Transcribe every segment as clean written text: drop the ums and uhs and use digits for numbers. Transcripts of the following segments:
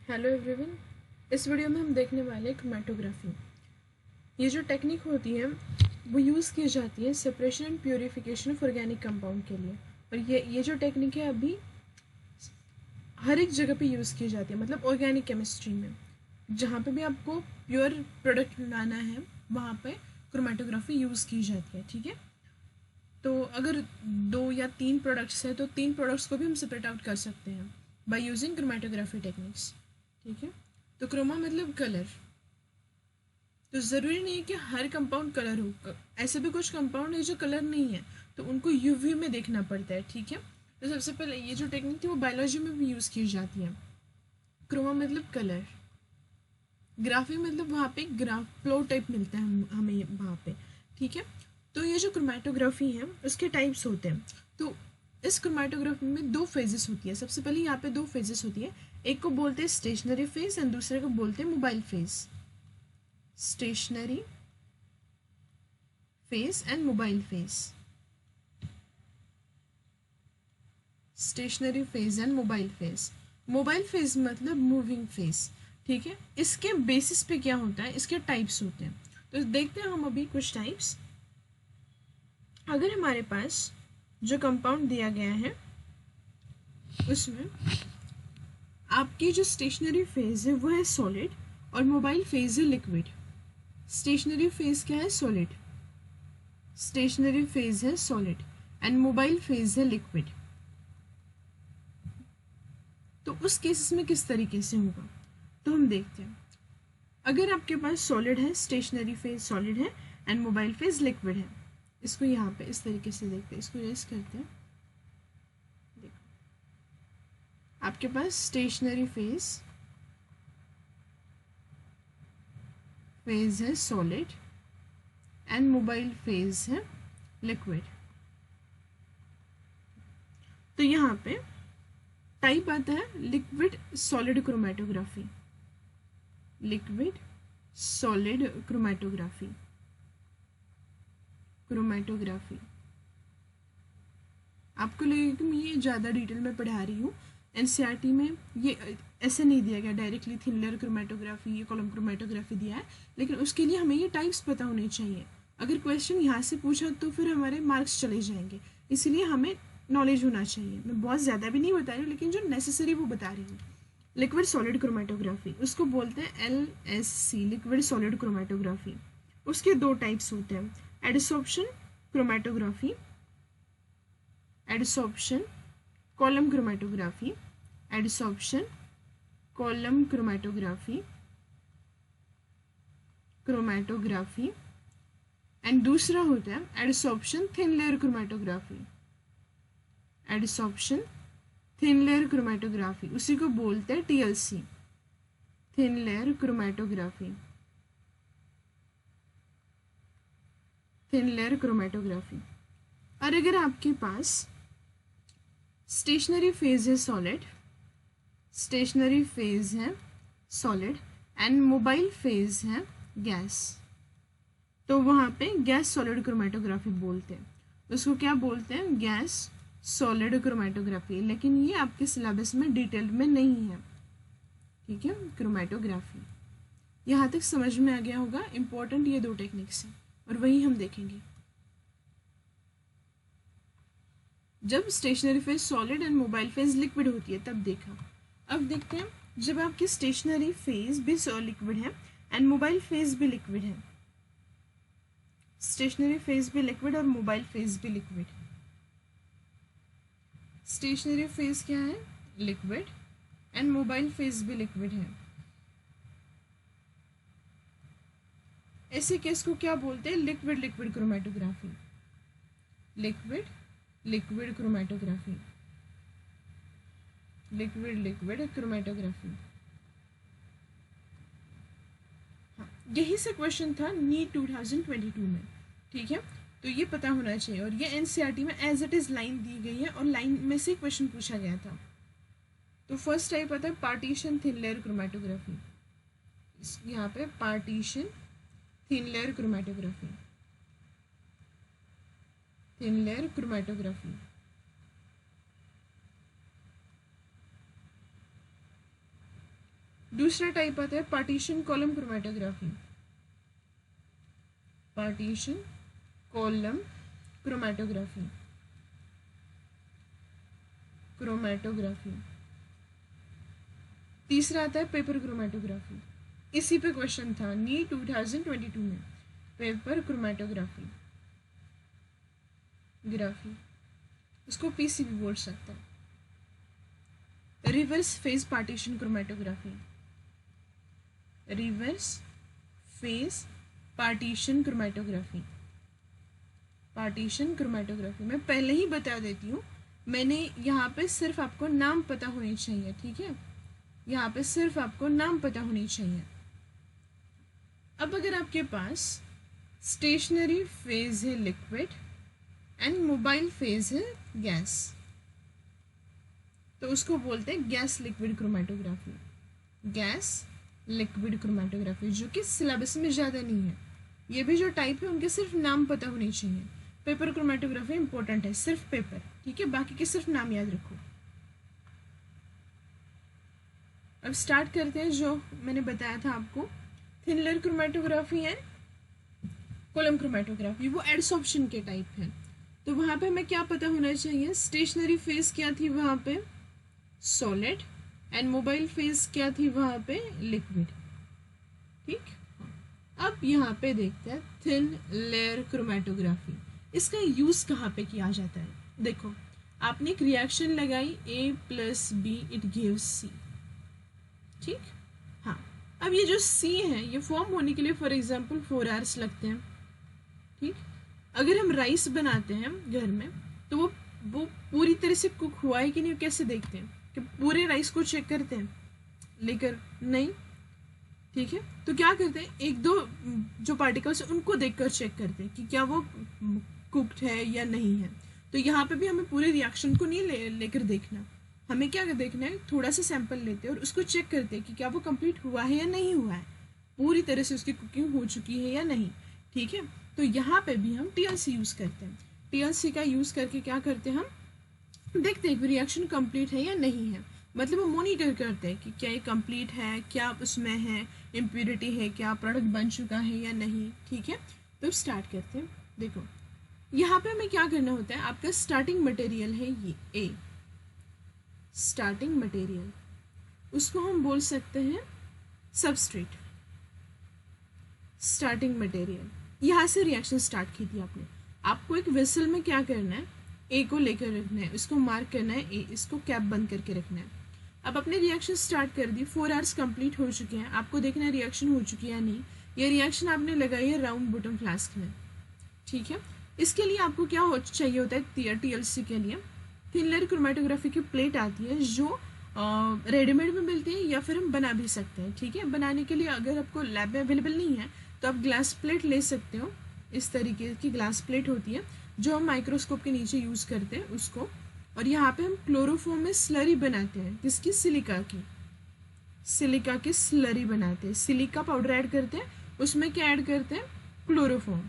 Hello everyone. इस video में हम देखने वाले हैं क्रोमैटोग्राफी। ये जो टेक्निक होती है वो यूज़ की जाती है separation and purification of organic compound के लिए। और ये जो टेक्निक है अभी हर एक जगह पे यूज़ की जाती है, मतलब ऑर्गेनिक केमिस्ट्री में जहाँ पे भी आपको प्योर प्रोडक्ट लाना है वहाँ पे क्रोमैटोग्राफी यूज़ की जाती है। ठीक है, तो अगर 2 या 3 प्रोडक्ट्स है तो 3 प्रोडक्ट्स को भी हम सेपरेट आउट कर सकते हैं बाय यूजिंग क्रोमैटोग्राफी टेक्निक्स। ठीक है, तो क्रोमा मतलब कलर। तो ज़रूरी नहीं है कि हर कंपाउंड कलर हो, ऐसे भी कुछ कंपाउंड है जो कलर नहीं है तो उनको यूवी में देखना पड़ता है। ठीक है, तो सबसे पहले ये जो टेक्निक थी वो बायोलॉजी में भी यूज़ की जाती है। क्रोमा मतलब कलर, ग्राफी मतलब वहाँ पे ग्राफ फ्लो टाइप मिलता है हमें वहाँ पे। ठीक है, तो ये जो क्रोमैटोग्राफी है उसके टाइप्स होते हैं। तो इस क्रोमैटोग्राफी में 2 फेजेस होती है। सबसे पहले यहाँ पे 2 फेजेस होती है, एक को बोलते हैं स्टेशनरी फेज एंड दूसरे को बोलते हैं mobile phase. Stationary phase and mobile phase. Stationary phase and mobile phase. Mobile phase मतलब मूविंग फेज। ठीक है, इसके बेसिस पे क्या होता है, इसके टाइप्स होते हैं। तो देखते हैं हम अभी कुछ टाइप्स। अगर हमारे पास जो कंपाउंड दिया गया है उसमें आपकी जो स्टेशनरी फेज है वो है सॉलिड और मोबाइल फेज है लिक्विड। स्टेशनरी फेज क्या है, सॉलिड। स्टेशनरी फेज है सॉलिड एंड मोबाइल फेज है लिक्विड। तो उस केसेस में किस तरीके से होगा तो हम देखते हैं। अगर आपके पास सॉलिड है, स्टेशनरी फेज सॉलिड है एंड मोबाइल फेज लिक्विड है, इसको यहाँ पे इस तरीके से देखते हैं, इसको रेस करते हैं। देखो आपके पास स्टेशनरी फेज है सॉलिड एंड मोबाइल फेज है लिक्विड। तो यहाँ पे टाइप आता है liquid solid chromatography. Liquid solid chromatography. Chromatography आपको लगेगा कि मैं ये ज़्यादा डिटेल में पढ़ा रही हूँ। एनसीईआरटी में ये ऐसे नहीं दिया गया डायरेक्टली थिन लेयर क्रोमैटोग्राफी या कॉलम क्रोमैटोग्राफी दिया है, लेकिन उसके लिए हमें ये टाइप्स पता होने चाहिए। अगर क्वेश्चन यहाँ से पूछा तो फिर हमारे मार्क्स चले जाएंगे, इसलिए हमें नॉलेज होना चाहिए। मैं बहुत ज़्यादा भी नहीं बता रही हूँ, लेकिन जो नेसेसरी वो बता रही हूँ। लिक्विड सॉलिड क्रोमैटोग्राफी उसको बोलते हैं LSC, लिक्विड सॉलिड क्रोमैटोग्राफी। उसके 2 टाइप्स होते हैं, adsorption chromatography, adsorption column chromatography, adsorption column chromatography, chromatography and दूसरा होता है एडिसॉर्प्शन थिन लेयर क्रोमैटोग्राफी। एडिसॉर्प्शन थिन लेयर क्रोमैटोग्राफी उसी को बोलते हैं TLC, thin layer chromatography. Thin layer chromatography. और अगर आपके पास स्टेशनरी फेज है सॉलिड, स्टेशनरी फेज है सॉलिड एंड मोबाइल फेज है गैस, तो वहाँ पे गैस सॉलिड क्रोमैटोग्राफी बोलते हैं। उसको क्या बोलते हैं, गैस सॉलिड क्रोमैटोग्राफी। लेकिन ये आपके सिलेबस में डिटेल में नहीं है। ठीक है, क्रोमैटोग्राफी यहाँ तक समझ में आ गया होगा। इंपॉर्टेंट ये 2 टेक्निक्स हैं और वही हम देखेंगे। जब stationary phase solid and mobile phase liquid होती है तब देखा। अब देखते हैं जब आपकी स्टेशनरी फेज भी लिक्विड है एंड मोबाइल फेज भी लिक्विड है। स्टेशनरी फेज भी लिक्विड और मोबाइल फेज भी लिक्विड। स्टेशनरी फेज क्या है, लिक्विड एंड मोबाइल फेज भी लिक्विड है। ऐसे केस को क्या बोलते हैं, liquid liquid chromatography. Liquid liquid chromatography. Liquid liquid chromatography. हाँ, यही से क्वेश्चन था नीट 2022 में। ठीक है, तो ये पता होना चाहिए। और ये एनसीईआरटी में एज इट इज़ लाइन दी गई है और लाइन में से क्वेश्चन पूछा गया था। तो फर्स्ट टाइप आता है पार्टीशन थिन लेयर क्रोमैटोग्राफी। यहाँ पे partition thin layer chromatography. Thin layer chromatography. दूसरा टाइप आता है partition column chromatography. Partition column chromatography, chromatography. तीसरा आता है पेपर क्रोमेटोग्राफी। इसी पे क्वेश्चन था नीट 2022 में, पेपर क्रोमेटोग्राफी ग्राफी, उसको पीसी भी बोल सकता है। Reverse phase partition chromatography, reverse phase partition chromatography, partition chromatography. मैं पहले ही बता देती हूँ, मैंने यहाँ पे सिर्फ आपको नाम पता होनी चाहिए, ठीक है, यहाँ पे सिर्फ आपको नाम पता होनी चाहिए। अब अगर आपके पास स्टेशनरी फेज है लिक्विड एंड मोबाइल फेज है गैस, तो उसको बोलते हैं gas liquid chromatography, gas liquid chromatography, जो कि सिलेबस में ज़्यादा नहीं है। ये भी जो टाइप है उनके सिर्फ नाम पता होने चाहिए। पेपर क्रोमेटोग्राफी इंपॉर्टेंट है, सिर्फ पेपर, ठीक है, बाकी के सिर्फ नाम याद रखो। अब स्टार्ट करते हैं जो मैंने बताया था आपको, thin layer chromatography and column chromatography, वो एडसॉर्प्शन के टाइप है। तो वहाँ पे हमें क्या पता होना चाहिए, स्टेशनरी फेज क्या थी वहाँ पे, सॉलिड, एंड मोबाइल फेज क्या थी वहाँ पे, लिक्विड, ठीक। अब यहाँ पे देखते हैं थिन लेयर क्रोमेटोग्राफी, इसका यूज़ कहाँ पे किया जाता है। देखो, आपने एक रिएक्शन लगाई A + B it gives C, ठीक। हाँ, अब ये जो C है ये फॉर्म होने के लिए फॉर एग्जांपल 4 आवर्स लगते हैं, ठीक। अगर हम राइस बनाते हैं घर में तो वो पूरी तरह से कुक हुआ है कि नहीं, कैसे देखते हैं, कि पूरे राइस को चेक करते हैं लेकर, नहीं, ठीक है। तो क्या करते हैं, एक दो जो पार्टिकल्स उनको देखकर चेक करते हैं कि क्या वो कुक्ड है या नहीं है। तो यहाँ पे भी हमें पूरे रिएक्शन को नहीं लेकर देखना, हमें क्या देखना है, थोड़ा सा सैंपल लेते हैं और उसको चेक करते हैं कि क्या वो कंप्लीट हुआ है या नहीं हुआ है, पूरी तरह से उसकी कुकिंग हो चुकी है या नहीं, ठीक है। तो यहाँ पे भी हम TLC यूज़ करते हैं। TLC का यूज़ करके क्या करते हैं, हम देखते हैं कि रिएक्शन कंप्लीट है या नहीं है, मतलब वो मॉनिटर करते हैं कि क्या ये कंप्लीट है, क्या उसमें है इम्प्योरिटी है, क्या प्रोडक्ट बन चुका है या नहीं, ठीक है। तो स्टार्ट करते हैं। देखो, यहाँ पे हमें क्या करना होता है, आपका स्टार्टिंग मटेरियल है ये A, स्टार्टिंग मटेरियल, उसको हम बोल सकते हैं सबस्ट्रेट, स्टार्टिंग मटेरियल। यहाँ से रिएक्शन स्टार्ट की थी आपने, आपको एक वेसल में क्या करना है, A को लेकर रखना है, उसको मार्क करना है A, इसको कैप बंद करके रखना है। अब अपने रिएक्शन स्टार्ट कर दी, 4 आवर्स कंप्लीट हो चुके हैं, आपको देखना है रिएक्शन हो चुकी है या नहीं। ये रिएक्शन आपने लगाई है राउंड बॉटम फ्लास्क में, ठीक है। इसके लिए आपको क्या चाहिए होता है, TLC के लिए थिन लेयर क्रोमेटोग्राफी की प्लेट आती है जो रेडीमेड में मिलती है या फिर हम बना भी सकते हैं, ठीक है। बनाने के लिए अगर आपको लैब में अवेलेबल नहीं है तो आप ग्लास प्लेट ले सकते हो, इस तरीके की ग्लास प्लेट होती है जो हम माइक्रोस्कोप के नीचे यूज़ करते हैं उसको। और यहाँ पे हम क्लोरोफॉर्म में स्लरी बनाते हैं, किसकी, सिलिका की, सिलिका की स्लरी बनाते हैं, सिलिका पाउडर ऐड करते हैं, उसमें क्या ऐड करते हैं, क्लोरोफॉर्म।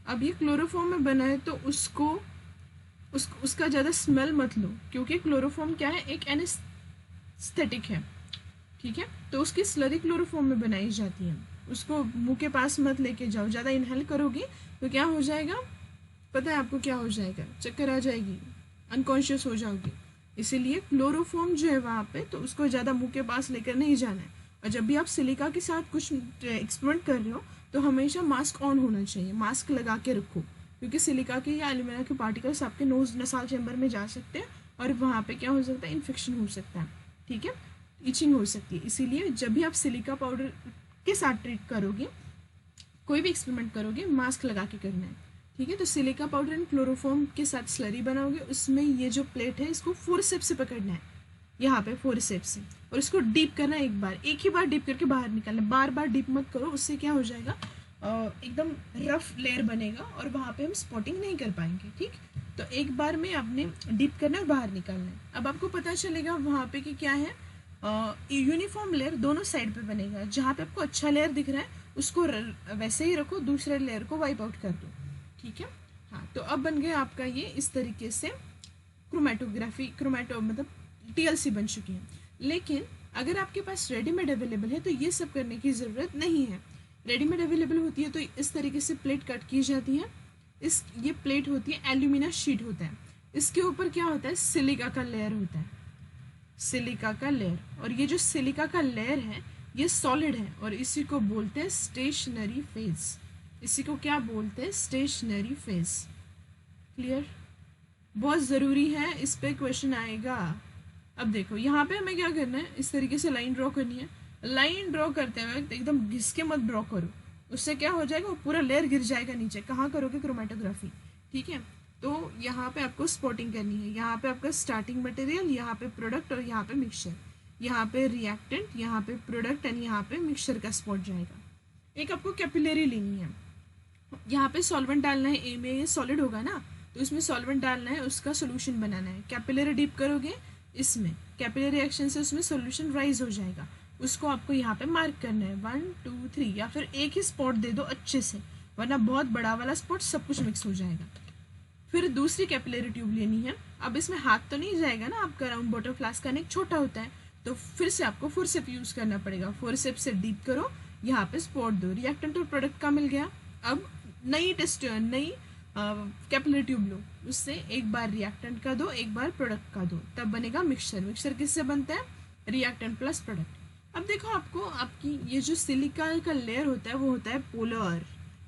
अब ये क्लोरोफॉर्म में बना है तो उसका ज़्यादा स्मेल मत लो, क्योंकि क्लोरोफॉर्म क्या है, एक एनेस्थेटिक है, ठीक है। तो उसकी स्लरी क्लोरोफॉर्म में बनाई जाती है, उसको मुंह के पास मत लेके जाओ, ज़्यादा इनहेल करोगे तो क्या हो जाएगा, पता है आपको क्या हो जाएगा, चक्कर आ जाएगी, अनकॉन्शियस हो जाओगे। इसीलिए क्लोरोफॉर्म जो है वहाँ पे, तो उसको ज़्यादा मुंह के पास लेकर नहीं जाना है। और जब भी आप सिलिका के साथ कुछ एक्सपेरिमेंट कर रहे हो तो हमेशा मास्क ऑन होना चाहिए, मास्क लगा के रखो, क्योंकि सिलिका के या एल्यूमिना के पार्टिकल्स आपके नोज नसाल चैम्बर में जा सकते हैं और वहाँ पे क्या हो सकता है, इन्फेक्शन हो सकता है, ठीक है, इचिंग हो सकती है। इसीलिए जब भी आप सिलिका पाउडर के साथ ट्रीट करोगे, कोई भी एक्सपेरिमेंट करोगे, मास्क लगा के करना है, ठीक है। तो सिलिका पाउडर एंड क्लोरोफॉर्म के साथ स्लरी बनाओगे, उसमें ये जो प्लेट है इसको फोर्सेप्स से पकड़ना है, यहाँ पे फोर्सेप्स से, और इसको डीप करना है, एक ही बार डीप करके बाहर निकालना, बार बार डीप मत करो, उससे क्या हो जाएगा, एकदम रफ लेयर बनेगा और वहाँ पे हम स्पॉटिंग नहीं कर पाएंगे, ठीक। तो एक बार में आपने डीप करना है और बाहर निकालना है। अब आपको पता चलेगा वहाँ पे कि क्या है, यूनिफॉर्म लेयर दोनों साइड पे बनेगा, जहाँ पे आपको अच्छा लेयर दिख रहा है उसको वैसे ही रखो, दूसरे लेयर को वाइप आउट कर दो, ठीक है। हाँ, तो अब बन गया आपका ये इस तरीके से क्रोमेटोग्राफी, मतलब TLC बन चुकी है। लेकिन अगर आपके पास रेडीमेड अवेलेबल है तो ये सब करने की ज़रूरत नहीं है। रेडीमेड अवेलेबल होती है तो इस तरीके से प्लेट कट की जाती है। ये प्लेट होती है, एल्यूमिना शीट होता है, इसके ऊपर क्या होता है, सिलिका का लेयर होता है, सिलिका का लेयर। और ये जो सिलिका का लेयर है ये सॉलिड है और इसी को बोलते हैं स्टेशनरी फेज। इसी को क्या बोलते हैं, स्टेशनरी फेज। क्लियर, बहुत ज़रूरी है, इस पे क्वेश्चन आएगा। अब देखो यहाँ पे हमें क्या करना है, इस तरीके से लाइन ड्रॉ करनी है। लाइन ड्रॉ करते वक्त एकदम घिस के मत ड्रॉ करो, उससे क्या हो जाएगा, वो पूरा लेयर गिर जाएगा नीचे। कहाँ करोगे, क्रोमेटोग्राफी, ठीक है। तो यहाँ पे आपको स्पॉटिंग करनी है। यहाँ पे आपका स्टार्टिंग मटेरियल, यहाँ पे प्रोडक्ट और यहाँ पे मिक्सचर, यहाँ पे रिएक्टेंट, यहाँ पे प्रोडक्ट एंड यहाँ पे मिक्सचर का स्पॉट जाएगा। एक आपको कैपिलरी लेनी है, यहाँ पे सॉल्वेंट डालना है। ए में ये सॉलिड होगा ना, तो इसमें सॉल्वेंट डालना है, उसका सोल्यूशन बनाना है। कैपिलरी डिप करोगे इसमें, कैपिलरी एक्शन से उसमें सोल्यूशन राइज हो जाएगा, उसको आपको यहाँ पे मार्क करना है 1 2 3, या फिर एक ही स्पॉट दे दो अच्छे से, वरना बहुत बड़ा वाला स्पॉट सब कुछ मिक्स हो जाएगा। फिर दूसरी कैपिलरी ट्यूब लेनी है। अब इसमें हाथ तो नहीं जाएगा ना आपका, राउंड बॉटल फ्लास्क का नेक छोटा होता है, तो फिर से आपको फोरसेप यूज़ करना पड़ेगा। फोरसेप से डीप करो, यहाँ पे स्पॉट दो, रिएक्टेंट और प्रोडक्ट का मिल गया। अब नई कैपिलरी ट्यूब लो, उससे एक बार रिएक्टेंट का दो, एक बार प्रोडक्ट का दो, तब बनेगा मिक्सचर। मिक्सचर किससे बनता है, रिएक्टेंट प्लस प्रोडक्ट। अब देखो आपको, आपकी ये जो सिलिका का लेयर होता है वो होता है पोलर।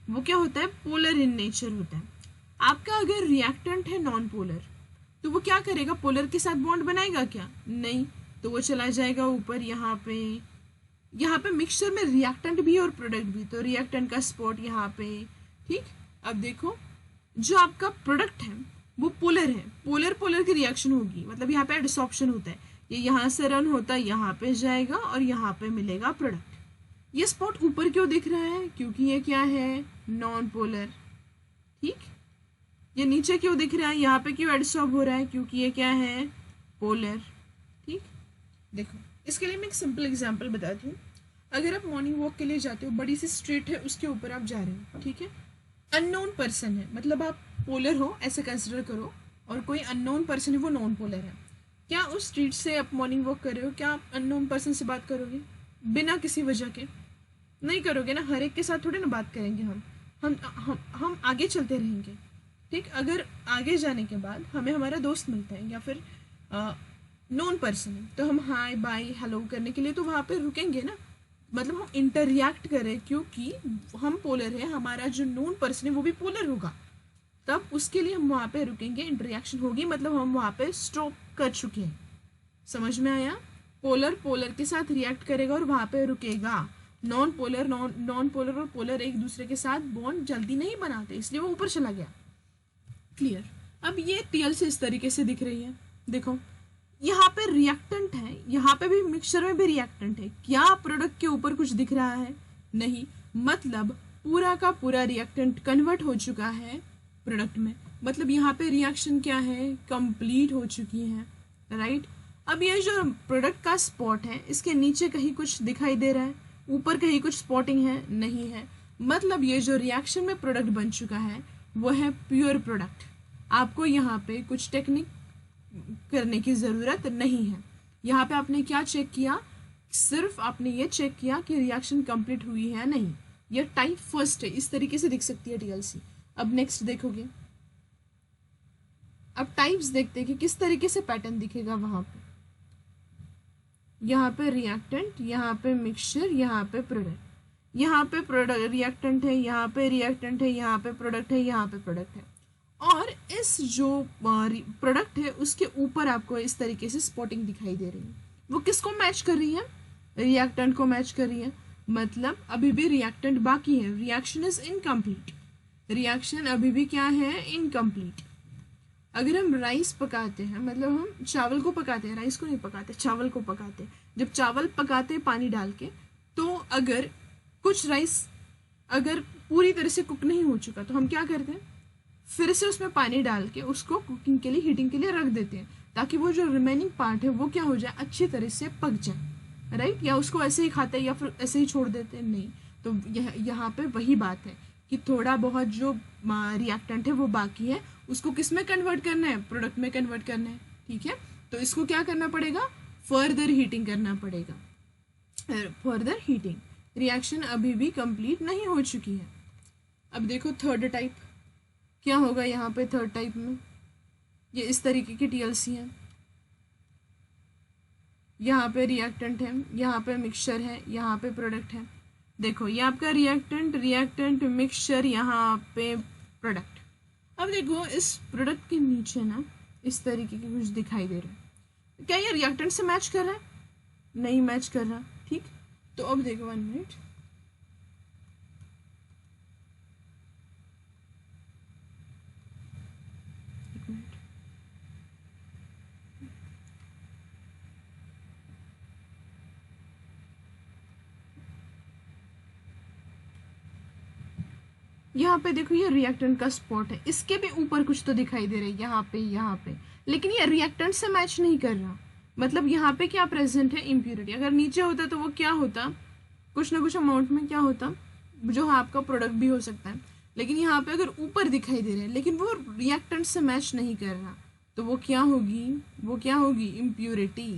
वो क्या होता है, पोलर इन नेचर होता है। आपका अगर रिएक्टेंट है नॉन पोलर, तो वो क्या करेगा, पोलर के साथ बॉन्ड बनाएगा क्या, नहीं, तो वो चला जाएगा ऊपर। यहाँ पे मिक्सचर में रिएक्टेंट भी और प्रोडक्ट भी, तो रिएक्टेंट का स्पॉट यहाँ पे, ठीक। अब देखो जो आपका प्रोडक्ट है वो पोलर है, पोलर की रिएक्शन होगी, मतलब यहाँ पे एडसॉर्प्शन होता है, ये यहाँ से रन होता है, यहाँ पे जाएगा और यहाँ पे मिलेगा प्रोडक्ट। ये स्पॉट ऊपर क्यों दिख रहा है, क्योंकि ये क्या है, नॉन पोलर, ठीक। ये नीचे क्यों दिख रहा है, यहाँ पे क्यों एडसॉर्ब हो रहा है, क्योंकि ये क्या है, पोलर, ठीक। देखो इसके लिए मैं एक सिंपल एग्जांपल बताती हूँ। अगर आप मॉर्निंग वॉक के लिए जाते हो, बड़ी सी स्ट्रीट है, उसके ऊपर आप जा रहे हो, ठीक है। अननोन पर्सन है, मतलब आप पोलर हो ऐसे कंसिडर करो, और कोई अननोन पर्सन है वो नॉन पोलर है। क्या उस स्ट्रीट से आप मॉर्निंग वॉक कर रहे हो, क्या आप अननोन पर्सन से बात करोगे, बिना किसी वजह के नहीं करोगे ना। हर एक के साथ थोड़ी ना बात करेंगे हम आगे चलते रहेंगे, ठीक। अगर आगे जाने के बाद हमें हमारा दोस्त मिलता है या फिर नॉन पर्सन है, तो हम हाय बाय हेलो करने के लिए तो वहाँ पे रुकेंगे ना, मतलब हम इंटररिएक्ट करें, क्योंकि हम पोलर है, हमारा जो नॉन पर्सन है वो भी पोलर होगा, तब उसके लिए हम वहाँ पे रुकेंगे, इंटररिएक्शन होगी, मतलब हम वहाँ पे स्टॉप कर चुके हैं। समझ में आया, पोलर के साथ रिएक्ट करेगा और वहाँ पे रुकेगा। नॉन पोलर और पोलर एक दूसरे के साथ बॉन्ड जल्दी नहीं बनाते, इसलिए वो ऊपर चला गया। क्लियर। अब ये टीएल से इस तरीके से दिख रही है, देखो यहाँ पे रिएक्टेंट है, यहाँ पे भी मिक्सचर में भी रिएक्टेंट है, क्या प्रोडक्ट के ऊपर कुछ दिख रहा है, नहीं, मतलब पूरा का पूरा रिएक्टेंट कन्वर्ट हो चुका है प्रोडक्ट में, मतलब यहाँ पे रिएक्शन क्या है, कंप्लीट हो चुकी है, राइट। अब ये जो प्रोडक्ट का स्पॉट है, इसके नीचे कहीं कुछ दिखाई दे रहा है, ऊपर कहीं कुछ स्पॉटिंग है, नहीं है, मतलब ये जो रिएक्शन में प्रोडक्ट बन चुका है वो है प्योर प्रोडक्ट। आपको यहाँ पे कुछ टेक्निक करने की ज़रूरत नहीं है। यहाँ पे आपने क्या चेक किया, सिर्फ आपने ये चेक किया कि रिएक्शन कंप्लीट हुई है नहीं। ये टाइप फर्स्ट है, इस तरीके से दिख सकती है टीएलसी। अब नेक्स्ट देखोगे, अब टाइप्स देखते हैं कि किस तरीके से पैटर्न दिखेगा वहाँ पे। यहाँ पे रिएक्टेंट, यहाँ पे मिक्सचर, यहाँ पे प्रोडक्ट, यहाँ पे प्रोडक्ट रिएक्टेंट है, यहाँ पे रिएक्टेंट है, यहाँ पे प्रोडक्ट है, यहाँ पे प्रोडक्ट है, और इस जो प्रोडक्ट है उसके ऊपर आपको इस तरीके से स्पॉटिंग दिखाई दे रही है। वो किसको मैच कर रही है, रिएक्टेंट को मैच कर रही है, मतलब अभी भी रिएक्टेंट बाकी है, रिएक्शन इज इनकम्प्लीट, रिएक्शन अभी भी क्या है, इनकम्प्लीट। अगर हम राइस पकाते हैं, मतलब हम चावल को पकाते हैं, राइस को नहीं पकाते, चावल को पकाते हैं। जब चावल पकाते हैं पानी डाल के, तो अगर कुछ राइस अगर पूरी तरह से कुक नहीं हो चुका तो हम क्या करते हैं, फिर से उसमें पानी डाल के उसको कुकिंग के लिए, हीटिंग के लिए रख देते हैं, ताकि वो जो रिमेनिंग पार्ट है वो क्या हो जाए, अच्छी तरह से पक जाए, राइट। या उसको ऐसे ही खाते हैं या फिर ऐसे ही छोड़ देते हैं, नहीं। तो यहाँ पे वही बात है कि थोड़ा बहुत जो रिएक्टेंट है वो बाकी है, उसको किस में कन्वर्ट करना है, प्रोडक्ट में कन्वर्ट करना है, ठीक है। तो इसको क्या करना पड़ेगा, फर्दर हीटिंग करना पड़ेगा, फर्दर हीटिंग। रिएक्शन अभी भी कंप्लीट नहीं हो चुकी है। अब देखो थर्ड टाइप क्या होगा यहाँ पे। थर्ड टाइप में ये इस तरीके की टीएलसी है, यहाँ पे रिएक्टेंट है, यहाँ पे मिक्सचर है, यहाँ पे प्रोडक्ट है। देखो ये आपका रिएक्टेंट मिक्सचर, यहाँ पे प्रोडक्ट। अब देखो इस प्रोडक्ट के नीचे ना इस तरीके के कुछ दिखाई दे रहा है। क्या ये रिएक्टेंट से मैच कर रहा है? नहीं मैच कर रहा। ठीक, तो अब देखो 1 मिनट, यहाँ पे देखो ये रिएक्टेंट का स्पॉट है, इसके भी ऊपर कुछ तो दिखाई दे रहा है यहाँ पे, लेकिन ये रिएक्टेंट से मैच नहीं कर रहा। मतलब यहाँ पे क्या प्रेजेंट है? इम्प्यूरिटी। अगर नीचे होता तो वो क्या होता? कुछ ना कुछ अमाउंट में क्या होता, जो आपका प्रोडक्ट भी हो सकता है। लेकिन यहाँ पे अगर ऊपर दिखाई दे रहा है लेकिन वो रिएक्टेंट से मैच नहीं कर रहा, तो वो क्या होगी? वो क्या होगी? इम्प्यूरिटी।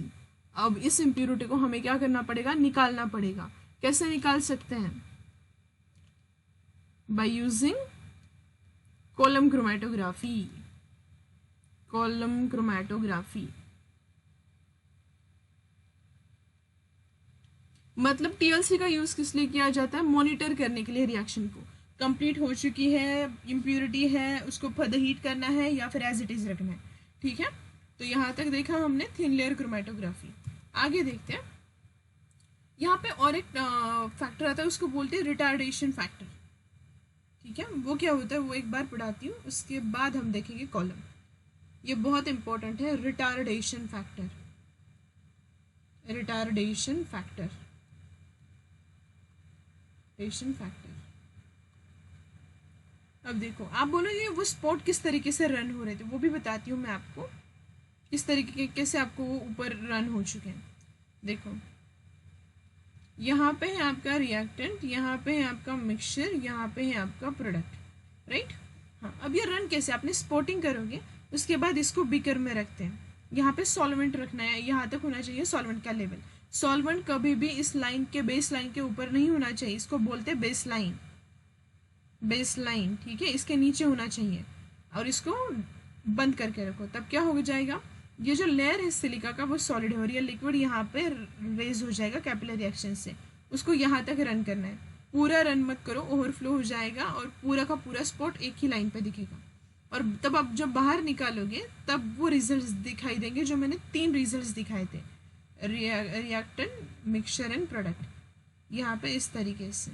अब इस इम्प्यूरिटी को हमें क्या करना पड़ेगा? निकालना पड़ेगा। कैसे निकाल सकते हैं? by using column chromatography। column chromatography मतलब टीएलसी का यूज किस लिए किया जाता है? मॉनिटर करने के लिए रिएक्शन को। कंप्लीट हो चुकी है, इम्प्यूरिटी है, उसको फर्दर हीट करना है या फिर एज इट इज रखना है। ठीक है, तो यहाँ तक देखा हमने थिन लेयर क्रोमेटोग्राफी। आगे देखते हैं, यहाँ पे और एक फैक्टर आता है, उसको बोलते हैं रिटार्डेशन फैक्टर। ठीक है, वो क्या होता है वो एक बार पढ़ाती हूँ, उसके बाद हम देखेंगे कॉलम। ये बहुत इंपॉर्टेंट है, retardation factor. Retardation factor, retardation factor. अब देखो आप बोलोगे वो स्पॉट किस तरीके से रन हो रहे थे, वो भी बताती हूँ मैं आपको, किस तरीके कैसे आपको वो ऊपर रन हो चुके हैं। देखो यहाँ पे है आपका रिएक्टेंट, यहाँ पे है आपका मिक्सचर, यहाँ पे है आपका प्रोडक्ट, राइट। हाँ, अब ये रन कैसे? आपने स्पॉटिंग करोगे, उसके बाद इसको बीकर में रखते हैं। यहाँ पे सॉल्वेंट रखना है, यहाँ तक होना चाहिए सॉल्वेंट का लेवल। सॉल्वेंट कभी भी इस लाइन के बेस लाइन के ऊपर नहीं होना चाहिए, इसको बोलते हैं बेस लाइन। बेस लाइन, ठीक है, इसके नीचे होना चाहिए। और इसको बंद करके रखो, तब क्या हो जाएगा? ये जो लेयर है सिलिका का वो सॉलिड है और ये लिक्विड यहाँ पे रेज हो जाएगा कैपिलरी रिएक्शन से। उसको यहाँ तक रन करना है, पूरा रन मत करो, ओवरफ्लो हो जाएगा और पूरा का पूरा स्पॉट एक ही लाइन पे दिखेगा। और तब आप जब बाहर निकालोगे तब वो रिजल्ट्स दिखाई देंगे जो मैंने 3 रिजल्ट्स दिखाए थे, रिएक्टेंट, मिक्सचर एंड प्रोडक्ट। यहाँ पे इस तरीके से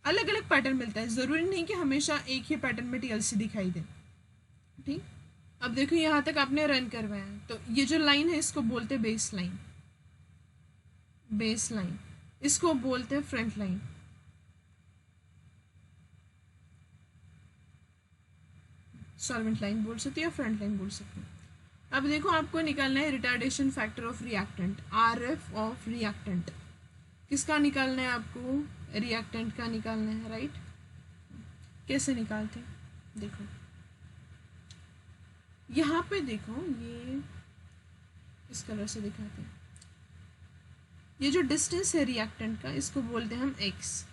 अलग अलग पैटर्न मिलता है, ज़रूरी नहीं कि हमेशा एक ही पैटर्न में टीएलसी दिखाई दे। ठीक, अब देखो यहाँ तक आपने रन करवाया, तो ये जो लाइन है इसको बोलते हैं बेस लाइन। बेस लाइन, इसको बोलते हैं फ्रंट लाइन। सॉल्वेंट लाइन बोल सकते हैं या फ्रंट लाइन बोल सकते हैं। अब देखो आपको निकालना है retardation factor of reactant, RF of reactant. किसका निकालना है आपको? रिएक्टेंट का निकालना है, राइट। कैसे निकालते हैं? देखो यहाँ पे देखो, ये इस कलर से दिखाते हैं। ये जो डिस्टेंस है रिएक्टेंट का, इसको बोलते हैं हम x,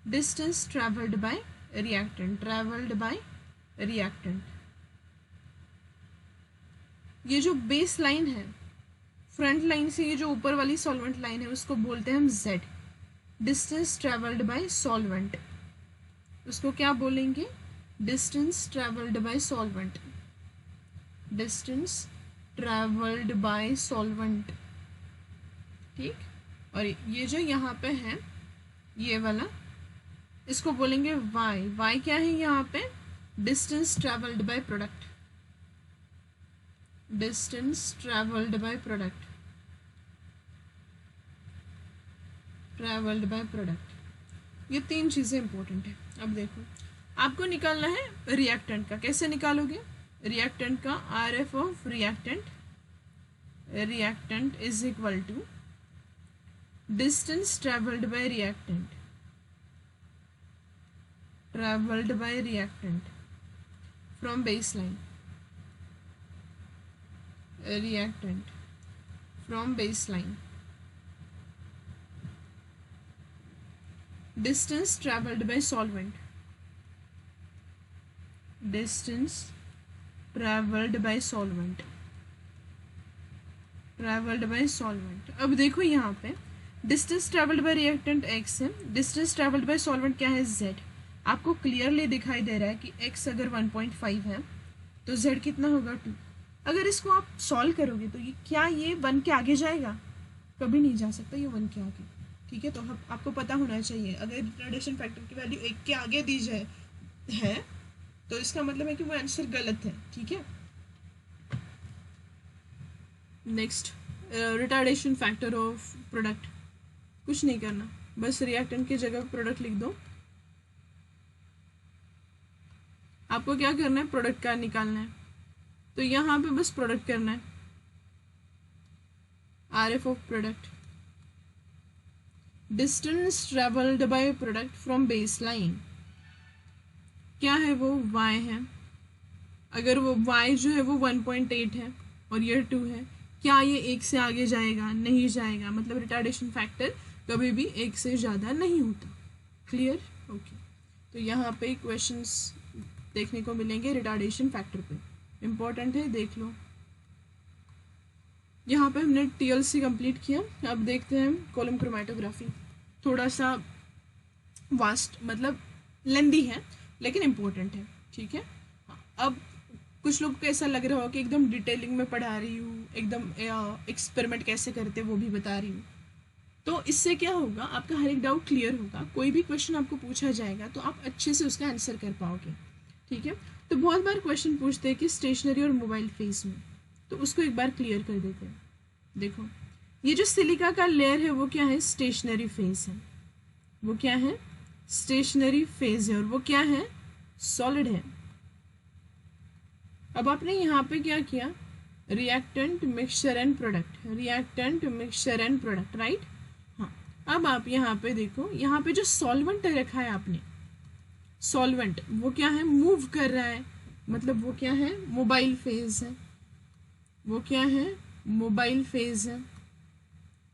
distance travelled by reactant, travelled by reactant. ये जो बेस लाइन है फ्रंट लाइन से, ये जो ऊपर वाली सॉल्वेंट लाइन है उसको बोलते हैं हम z, distance travelled by solvent. उसको क्या बोलेंगे? Distance travelled by solvent, distance travelled by solvent. ठीक, और ये जो यहाँ पे है ये वाला, इसको बोलेंगे y। y क्या है यहाँ पे? Distance travelled by product, distance travelled by product, travelled by product. ये 3 चीज़ें इंपॉर्टेंट है। अब देखो आपको निकालना है रिएक्टेंट का। कैसे निकालोगे? रिएक्टेंट का RF of reactant, reactant is equal to distance travelled by reactant, travelled by reactant from base line, reactant from base line, distance travelled by solvent, distance travelled by solvent, travelled by solvent. अब देखो यहाँ पे distance travelled by reactant x है, distance travelled by solvent क्या है z। आपको clearly दिखाई दे रहा है कि x अगर 1.5 है तो z कितना होगा 2। अगर इसको आप सॉल्व करोगे तो ये क्या ये 1 के आगे जाएगा, कभी नहीं जा सकता ये 1 के आगे, ठीक है। तो आपको पता होना चाहिए अगर रिटार्डेशन फैक्टर की वैल्यू 1 के आगे दी जाए है तो इसका मतलब है कि वो आंसर गलत है, ठीक है। Next retardation factor of product, कुछ नहीं करना, बस रिएक्टेंट की जगह प्रोडक्ट लिख दो। आपको क्या करना है, प्रोडक्ट का निकालना है, तो यहाँ पे बस प्रोडक्ट करना है, RF of product, distance travelled by product from base line, क्या है वो y है। अगर वो y जो है वो 1.8 है और ये 2 है, क्या ये 1 से आगे जाएगा, नहीं जाएगा, मतलब रिटार्डेशन फैक्टर कभी भी 1 से ज़्यादा नहीं होता। Clear, okay. तो यहाँ पे क्वेश्चंस देखने को मिलेंगे रिटार्डेशन फैक्टर पे, इम्पोर्टेंट है, देख लो। यहाँ पे हमने TLC कंप्लीट किया। अब देखते हैं कॉलम क्रोमेटोग्राफी, थोड़ा सा वास्ट मतलब लेंदी है लेकिन इम्पोर्टेंट है, ठीक है। अब कुछ लोग को ऐसा लग रहा हो कि एकदम डिटेलिंग में पढ़ा रही हूँ, एकदम एक्सपेरिमेंट कैसे करते वो भी बता रही हूँ, तो इससे क्या होगा, आपका हर एक डाउट क्लियर होगा। कोई भी क्वेश्चन आपको पूछा जाएगा तो आप अच्छे से उसका आंसर कर पाओगे, ठीक है। तो बहुत बार क्वेश्चन पूछते हैं कि स्टेशनरी और मोबाइल फेज में, तो उसको एक बार क्लियर कर देते हैं। देखो ये जो सिलिका का लेयर है वो क्या है, स्टेशनरी फेज है, वो क्या है, स्टेशनरी फेज है, और वो क्या है, सॉलिड है। अब आपने यहाँ पे क्या किया, reactant mixture and product, reactant mixture and product, right. हाँ, अब आप यहाँ पे देखो, यहाँ पे जो सॉल्वेंट रखा है आपने, सॉल्वेंट वो क्या है, मूव कर रहा है, मतलब वो क्या है, मोबाइल फेज है, वो क्या है, मोबाइल फेज है,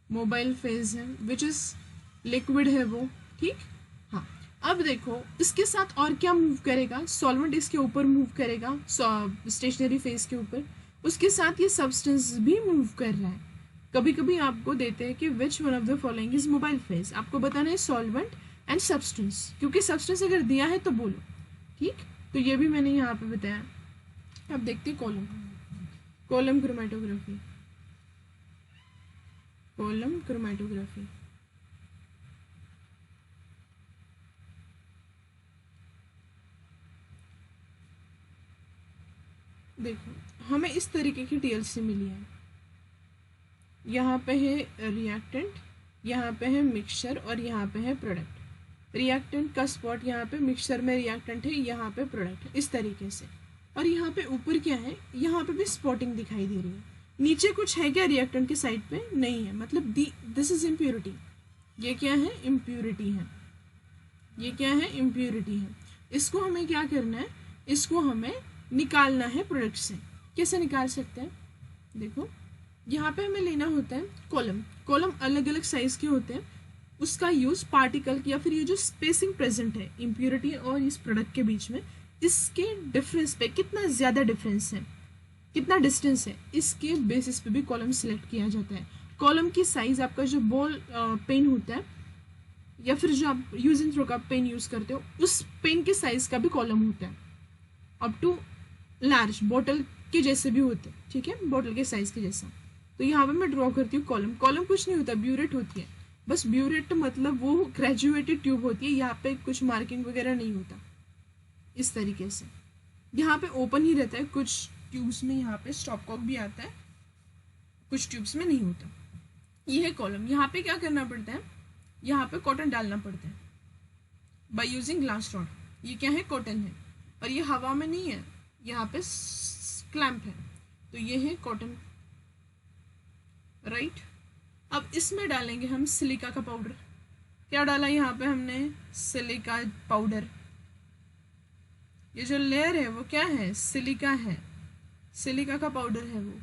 मोबाइल फेज है, विच इज लिक्विड है वो, ठीक। हाँ, अब देखो इसके साथ और क्या मूव करेगा, सॉल्वेंट इसके ऊपर मूव करेगा स्टेशनरी फेज के ऊपर, उसके साथ ये सब्सटेंस भी मूव कर रहा है। कभी कभी आपको देते हैं कि which one of the following is mobile phase, आपको बताना है सॉल्वेंट एंड सब्सटेंस, क्योंकि सब्सटेंस अगर दिया है तो बोलो, ठीक। तो ये भी मैंने यहाँ पे बताया। अब देखते हैं column, column chromatography, column chromatography. देखो हमें इस तरीके की TLC मिली है, यहाँ पे है रिएक्टेंट, यहाँ पे है मिक्सचर और यहाँ पे है प्रोडक्ट। रिएक्टेंट का स्पॉट यहाँ पे, मिक्सचर में रिएक्टेंट है, यहाँ पे प्रोडक्ट, इस तरीके से। और यहाँ पे ऊपर क्या है, यहाँ पे भी स्पॉटिंग दिखाई दे रही है। नीचे कुछ है क्या रिएक्टेंट के साइड पे, नहीं है, मतलब दिस इज इम्प्योरिटी, ये क्या है, इम्प्योरिटी है, ये क्या है, इम्प्योरिटी है। इसको हमें क्या करना है, इसको हमें निकालना है प्रोडक्ट से। कैसे निकाल सकते हैं, देखो यहाँ पे हमें लेना होता है कॉलम, कॉलम अलग अलग साइज के होते हैं, उसका यूज पार्टिकल या फिर ये जो स्पेसिंग प्रेजेंट है इम्प्योरिटी और इस प्रोडक्ट के बीच में, इसके डिफरेंस पे कितना ज़्यादा डिफरेंस है, कितना डिस्टेंस है, इसके बेसिस पे भी कॉलम सिलेक्ट किया जाता है। कॉलम की साइज आपका जो बॉल पेन होता है या फिर जो आप यूज एंड थ्रो का पेन यूज़ करते हो, उस पेन के साइज का भी कॉलम होता है, अप टू लार्ज बॉटल के जैसे भी होते हैं, ठीक है, बॉटल के साइज के जैसा। तो यहाँ पे मैं ड्रॉ करती हूँ कॉलम, कॉलम कुछ नहीं होता, ब्यूरेट होती है, बस ब्यूरेट मतलब वो ग्रेजुएटेड ट्यूब होती है, यहाँ पे कुछ मार्किंग वगैरह नहीं होता, इस तरीके से। यहाँ पे ओपन ही रहता है, कुछ ट्यूब्स में यहाँ पे स्टॉप कॉक भी आता है, कुछ ट्यूब्स में नहीं होता। ये है कॉलम। यहाँ पे क्या करना पड़ता है, यहाँ पे कॉटन डालना पड़ता है बाय यूजिंग ग्लास रॉड। ये क्या है, कॉटन है, और ये हवा में नहीं है, यहाँ पे क्लैंप है, तो ये है कॉटन, राइट। अब इसमें डालेंगे हम सिलिका का पाउडर। क्या डाला यहाँ पे हमने, सिलिका पाउडर। ये जो लेयर है वो क्या है, सिलिका है, सिलिका का पाउडर है वो,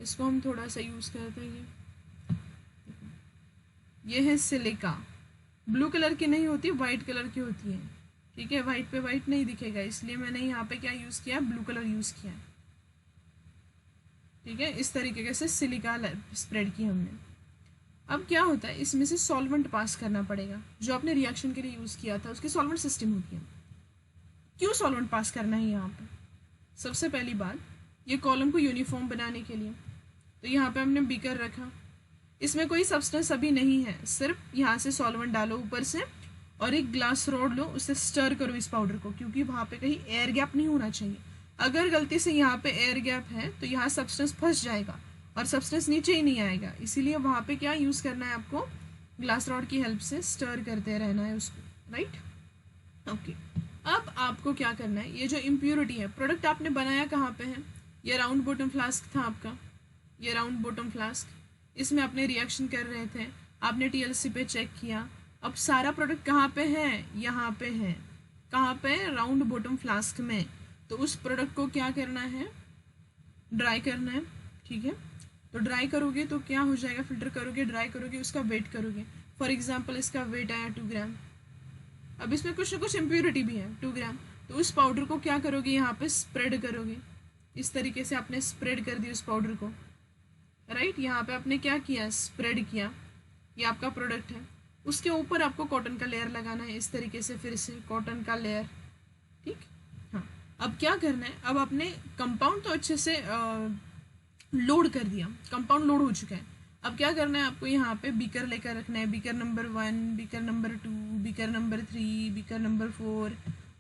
इसको हम थोड़ा सा यूज करते हैं। ये है सिलिका, ब्लू कलर की नहीं होती, वाइट कलर की होती है, ठीक है। वाइट पे वाइट नहीं दिखेगा, इसलिए मैंने यहाँ पे क्या यूज़ किया, ब्लू कलर यूज़ किया, ठीक है। इस तरीके से सिलिका स्प्रेड की हमने। अब क्या होता है, इसमें से सॉल्वेंट पास करना पड़ेगा, जो आपने रिएक्शन के लिए यूज़ किया था उसकी सॉल्वेंट सिस्टम होती है। क्यों सॉल्वेंट पास करना है यहाँ पे? सबसे पहली बात, ये कॉलम को यूनिफॉर्म बनाने के लिए। तो यहाँ पे हमने बीकर रखा, इसमें कोई सब्सटेंस अभी नहीं है, सिर्फ यहाँ से सॉल्वेंट डालो ऊपर से और एक ग्लास रॉड लो, उससे स्टर करो इस पाउडर को, क्योंकि वहाँ पे कहीं एयर गैप नहीं होना चाहिए। अगर गलती से यहाँ पे एयर गैप है तो यहाँ सब्सटेंस फंस जाएगा और सब्सटेंस नीचे ही नहीं आएगा, इसीलिए वहाँ पे क्या यूज़ करना है आपको, ग्लास रॉड की हेल्प से स्टर करते रहना है उसको, राइट। ओके, अब आपको क्या करना है, ये जो इम्प्योरिटी है, प्रोडक्ट आपने बनाया कहाँ पे है, ये राउंड बॉटम फ्लास्क था आपका, ये राउंड बॉटम फ्लास्क, इसमें आपने रिएक्शन कर रहे थे, आपने टीएलसी पे चेक किया। अब सारा प्रोडक्ट कहाँ पे है, यहाँ पे है, कहाँ पे, राउंड बॉटम फ्लास्क में। तो उस प्रोडक्ट को क्या करना है, ड्राई करना है, ठीक है। तो ड्राई करोगे तो क्या हो जाएगा, फिल्टर करोगे, ड्राई करोगे, उसका वेट करोगे। फॉर एग्जांपल इसका वेट आया 2 ग्राम। अब इसमें कुछ ना कुछ इम्प्योरिटी भी है, 2 ग्राम। तो उस पाउडर को क्या करोगे, यहाँ पे स्प्रेड करोगे, इस तरीके से आपने स्प्रेड कर दी उस पाउडर को, राइट। यहाँ पे आपने क्या किया, स्प्रेड किया, ये आपका प्रोडक्ट है। उसके ऊपर आपको कॉटन का लेयर लगाना है, इस तरीके से, फिर से कॉटन का लेयर, ठीक। हाँ, अब क्या करना है, अब आपने कंपाउंड तो अच्छे से लोड कर दिया, कंपाउंड लोड हो चुका है। अब क्या करना है आपको, यहाँ पे बीकर लेकर रखना है, beaker number 1, beaker number 2, beaker number 3, beaker number 4,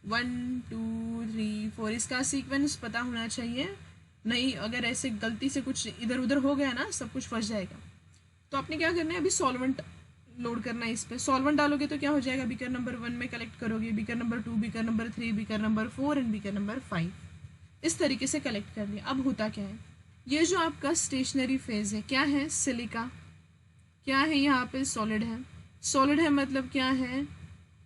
1 2 3 4, इसका सीक्वेंस पता होना चाहिए, नहीं अगर ऐसे गलती से कुछ इधर उधर हो गया ना, सब कुछ फंस जाएगा। तो आपने क्या करना है, अभी सॉल्वेंट लोड करना है इस पर। सॉल्वेंट डालोगे तो क्या हो जाएगा, बीकर नंबर 1 में कलेक्ट करोगे, beaker number 2, beaker number 3, beaker number 4 and beaker number 5, इस तरीके से कलेक्ट कर लिया। अब होता क्या है, ये जो आपका स्टेशनरी फेज है, क्या है, सिलिका, क्या है, यहाँ पे सॉलिड है, सॉलिड है मतलब क्या है,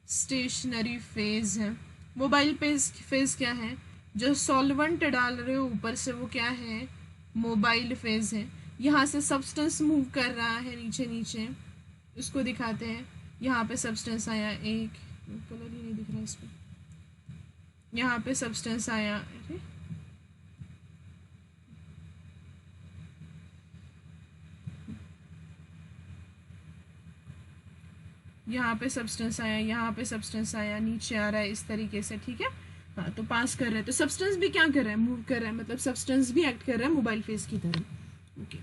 स्टेशनरी फेज है। मोबाइल फेज क्या है, जो सॉल्वेंट डाल रहे हो ऊपर से, वो क्या है, मोबाइल फेज है। यहाँ से सब्सटेंस मूव कर रहा है नीचे नीचे, उसको दिखाते हैं। यहाँ पे सब्सटेंस आया, एक कलर ही नहीं दिख रहा इस पर, यहाँ पे सब्सटेंस आया, अरे यहाँ पे सब्सटेंस आया, यहाँ पे सब्सटेंस आया, नीचे आ रहा है इस तरीके से, ठीक है। हाँ, तो पास कर रहे हैं, तो सब्सटेंस भी क्या कर रहा है, मूव कर रहा है, मतलब सब्सटेंस भी एक्ट कर रहा है मोबाइल फेस की तरह। ओके,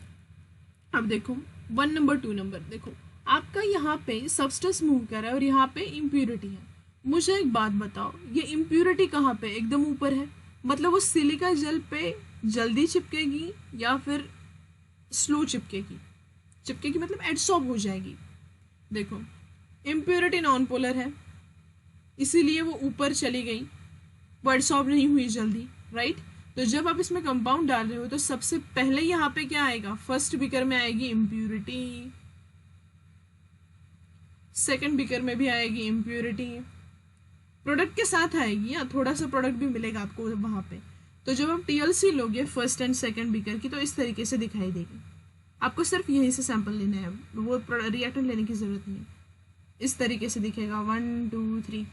अब देखो 1 नंबर 2 नंबर, देखो आपका यहाँ पे सब्सटेंस मूव कर रहा है और यहाँ पे इम्प्योरिटी है। मुझे एक बात बताओ, ये इम्प्योरिटी कहाँ पे, एकदम ऊपर है, मतलब वो सिलिका जेल पे जल्दी चिपकेगी या फिर स्लो चिपकेगी, चिपकेगी मतलब एडसॉर्ब हो जाएगी। देखो इम्प्योरिटी नॉन पोलर है, इसीलिए वो ऊपर चली गई, वो एडसॉर्ब नहीं हुई जल्दी, राइट। तो जब आप इसमें कंपाउंड डाल रहे हो तो सबसे पहले यहाँ पे क्या आएगा, फर्स्ट बीकर में आएगी इम्प्योरिटी, सेकंड बीकर में भी आएगी इम्प्योरिटी, प्रोडक्ट के साथ आएगी, या थोड़ा सा प्रोडक्ट भी मिलेगा आपको वहाँ पे। तो जब आप टीएलसी लोगे फर्स्ट एंड सेकंड बीकर की, तो इस तरीके से दिखाई देगी। आपको सिर्फ यहीं से सैंपल लेना है, वो रिएक्टेंट लेने की जरूरत नहीं, इस तरीके से दिखेगा 1 2 3।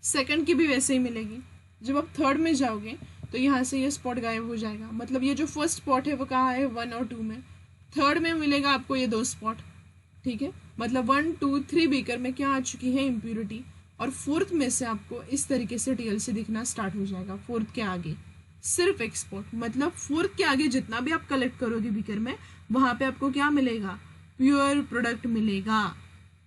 सेकंड की भी वैसे ही मिलेगी। जब आप थर्ड में जाओगे तो यहाँ से ये स्पॉट गायब हो जाएगा, मतलब ये जो फर्स्ट स्पॉट है वो कहाँ है, 1 और 2 में। थर्ड में मिलेगा आपको ये 2 स्पॉट, ठीक है। मतलब 1 2 3 बीकर में क्या आ चुकी है, इम्प्योरिटी। और फोर्थ में से आपको इस तरीके से टीएलसी दिखना स्टार्ट हो जाएगा। फोर्थ के आगे सिर्फ एक स्पॉट, मतलब फोर्थ के आगे जितना भी आप कलेक्ट करोगे बीकर में, वहाँ पे आपको क्या मिलेगा, प्योर प्रोडक्ट मिलेगा,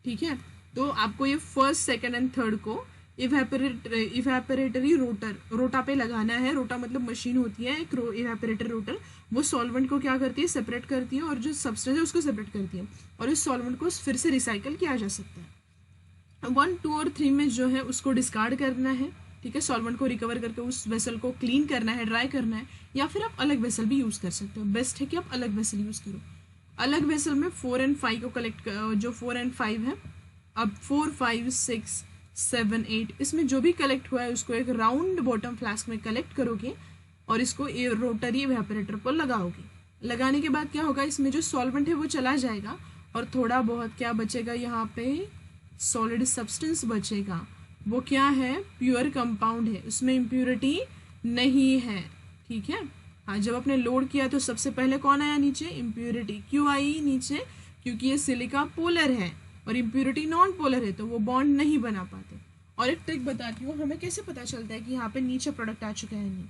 ठीक है। तो आपको ये फर्स्ट सेकंड एंड थर्ड को इवेपोरेटरी रोटा पे लगाना है। रोटा मतलब मशीन होती है एक, इवेपोरेटर रोटर, वो सॉल्वेंट को क्या करती है, सेपरेट करती है, और जो सब्सटेंस है उसको सेपरेट करती है, और इस सॉल्वेंट को फिर से रिसाइकल किया जा सकता है। 1 2 और 3 में जो है उसको डिस्कार्ड करना है, ठीक है। सॉल्वेंट को रिकवर करके उस वेसल को क्लीन करना है, ड्राई करना है, या फिर आप अलग वेसल भी यूज़ कर सकते हो। बेस्ट है कि आप अलग वेसल यूज़ करो। अलग वेसल में 4 और 5 को कलेक्ट, जो 4 और 5 है, अब 4 5 6 7 8 इसमें जो भी कलेक्ट हुआ है उसको एक राउंड बॉटम फ्लास्क में कलेक्ट करोगे और इसको रोटरी इवेपोरेटर पर लगाओगे। लगाने के बाद क्या होगा, इसमें जो सॉल्वेंट है वो चला जाएगा और थोड़ा बहुत क्या बचेगा यहाँ पे, सॉलिड सब्सटेंस बचेगा। वो क्या है, प्योर कंपाउंड है, उसमें इम्प्योरिटी नहीं है। ठीक है, हाँ, जब आपने लोड किया तो सबसे पहले कौन आया नीचे, इम्प्योरिटी। क्यों आई नीचे, क्योंकि ये सिलिका पोलर है और इम्प्योरिटी नॉन पोलर है, तो वो बॉन्ड नहीं बना पाते। और एक ट्रिक बताती हूँ, हमें कैसे पता चलता है कि यहाँ पे नीचे प्रोडक्ट आ चुका है नहीं।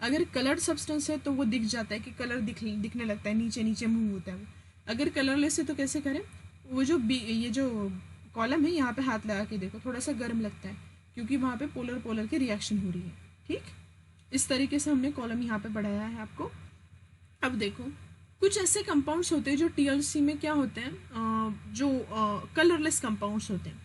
अगर कलर्ड सब्सटेंस है तो वो दिख जाता है कि कलर दिखने लगता है, नीचे नीचे मूव होता है वो। अगर कलरलेस है तो कैसे करें, वो जो ये जो कॉलम है यहाँ पे हाथ लगा के देखो, थोड़ा सा गर्म लगता है क्योंकि वहाँ पे पोलर पोलर की रिएक्शन हो रही है। ठीक, इस तरीके से हमने कॉलम यहाँ पे बढ़ाया है आपको। अब देखो, कुछ ऐसे कंपाउंड्स होते हैं जो टीएलसी में क्या होते हैं, जो कलरलेस कंपाउंड्स होते हैं।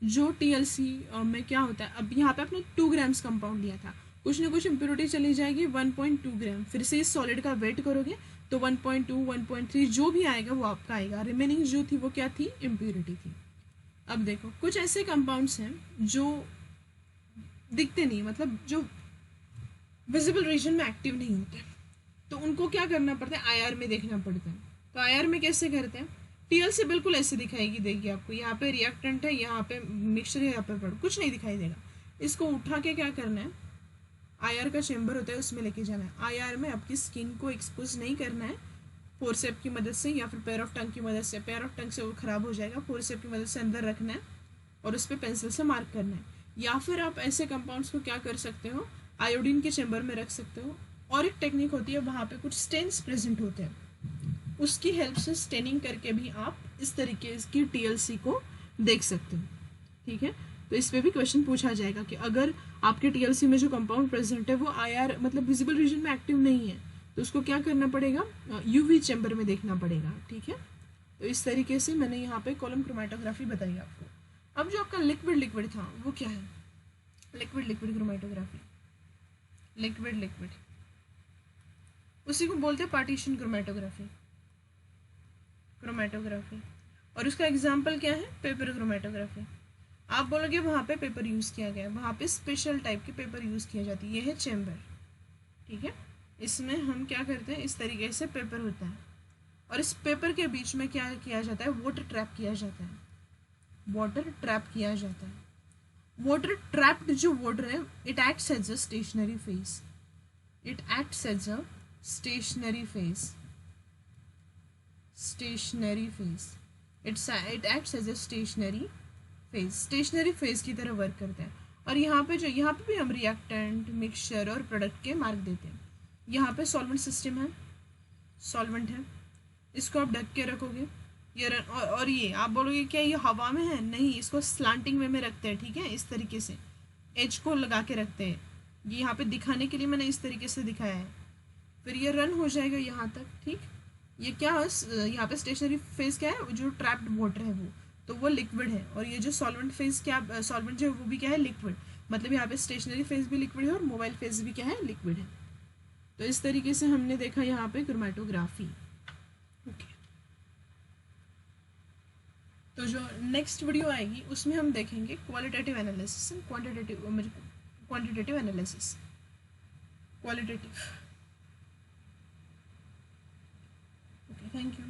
जो टीएलसी में क्या होता है, अब यहाँ पे आपने 2 ग्राम्स कंपाउंड लिया था, कुछ ना कुछ इम्प्योरिटी चली जाएगी 1.2 ग्राम, फिर से इस सॉलिड का वेट करोगे तो 1.2 1.3 जो भी आएगा वो आपका आएगा। रिमेनिंग जो थी वो क्या थी, इम्प्योरिटी थी। अब देखो, कुछ ऐसे कंपाउंड्स हैं जो दिखते नहीं, मतलब जो विजिबल रीजन में एक्टिव नहीं होते, तो उनको क्या करना पड़ता है, आईआर में देखना पड़ता है। तो आईआर में कैसे करते हैं, टीएलसी बिल्कुल ऐसे दिखाएगी, देगी आपको, यहाँ पे रिएक्टेंट है, यहाँ पे मिक्सचर है, यहाँ पे पड़, कुछ नहीं दिखाई देगा। इसको उठा के क्या करना है, आईआर का चेम्बर होता है उसमें लेके जाना है। आईआर में आपकी स्किन को एक्सपोज नहीं करना है फोर्सेप की मदद से या फिर पेयर ऑफ टंग की मदद से। पेयर ऑफ टंग से वो खराब हो जाएगा, फोर्सेप की मदद से अंदर रखना है और उस पर पेंसिल से मार्क करना है। या फिर आप ऐसे कंपाउंड्स को क्या कर सकते हो, आयोडीन के चेम्बर में रख सकते हो। और एक टेक्निक होती है, वहाँ पे कुछ स्टेन्स प्रेजेंट होते हैं, उसकी हेल्प से स्टेनिंग करके भी आप इस तरीके की टीएलसी को देख सकते हो। ठीक है, तो इस पे भी क्वेश्चन पूछा जाएगा कि अगर आपके टीएलसी में जो कंपाउंड प्रेजेंट है वो आईआर मतलब विजिबल रीजन में एक्टिव नहीं है तो उसको क्या करना पड़ेगा, यूवी चैम्बर में देखना पड़ेगा। ठीक है, तो इस तरीके से मैंने यहाँ पे कॉलम क्रोमेटोग्राफी बताई आपको। अब जो आपका लिक्विड लिक्विड था वो क्या है, liquid liquid chromatography, liquid liquid, उसी को बोलते हैं पार्टीशन क्रोमेटोग्राफी, क्रोमेटोग्राफी। और उसका एग्जाम्पल क्या है, पेपर क्रोमेटोग्राफी। आप बोलोगे वहाँ पे पेपर यूज़ किया गया है, वहाँ पे स्पेशल टाइप के पेपर यूज़ किया जाती है। ये है चैम्बर, ठीक है, इसमें हम क्या करते हैं, इस तरीके से पेपर होता है और इस पेपर के बीच में क्या किया जाता है, वाटर ट्रैप किया जाता है, वाटर ट्रैप किया जाता है। वाटर ट्रैप्ड जो वाटर है, it acts as a stationary phase, it acts as a stationary phase, stationary phase, it acts as a stationary phase, stationary phase की तरह वर्क करता है। और यहाँ पे भी हम रिएक्टेंट, मिक्सचर और प्रोडक्ट के मार्क देते हैं। यहाँ पे सॉल्वेंट सिस्टम है, सॉल्वेंट है, इसको आप ढक के रखोगे, ये और ये आप बोलोगे क्या ये हवा में है, नहीं, इसको स्लांटिंग वे में रखते हैं। ठीक है, इस तरीके से एज को लगा के रखते हैं, ये यहाँ पे दिखाने के लिए मैंने इस तरीके से दिखाया है। फिर ये रन हो जाएगा यहाँ तक। ठीक, ये क्या है, यहाँ पे स्टेशनरी फेज क्या है, जो ट्रैप्ड वाटर है वो, तो वो लिक्विड है। और ये जो सॉल्वेंट फेज क्या, सॉल्वेंट जो है वो भी क्या है, लिक्विड। मतलब यहाँ पे स्टेशनरी फेज भी लिक्विड है और मोबाइल फेज भी क्या है, लिक्विड है। तो इस तरीके से हमने देखा यहाँ पे क्रोमेटोग्राफी। ओके, तो जो नेक्स्ट वीडियो आएगी उसमें हम देखेंगे qualitative analysis and quantitative analysis, qualitative. Okay, thank you.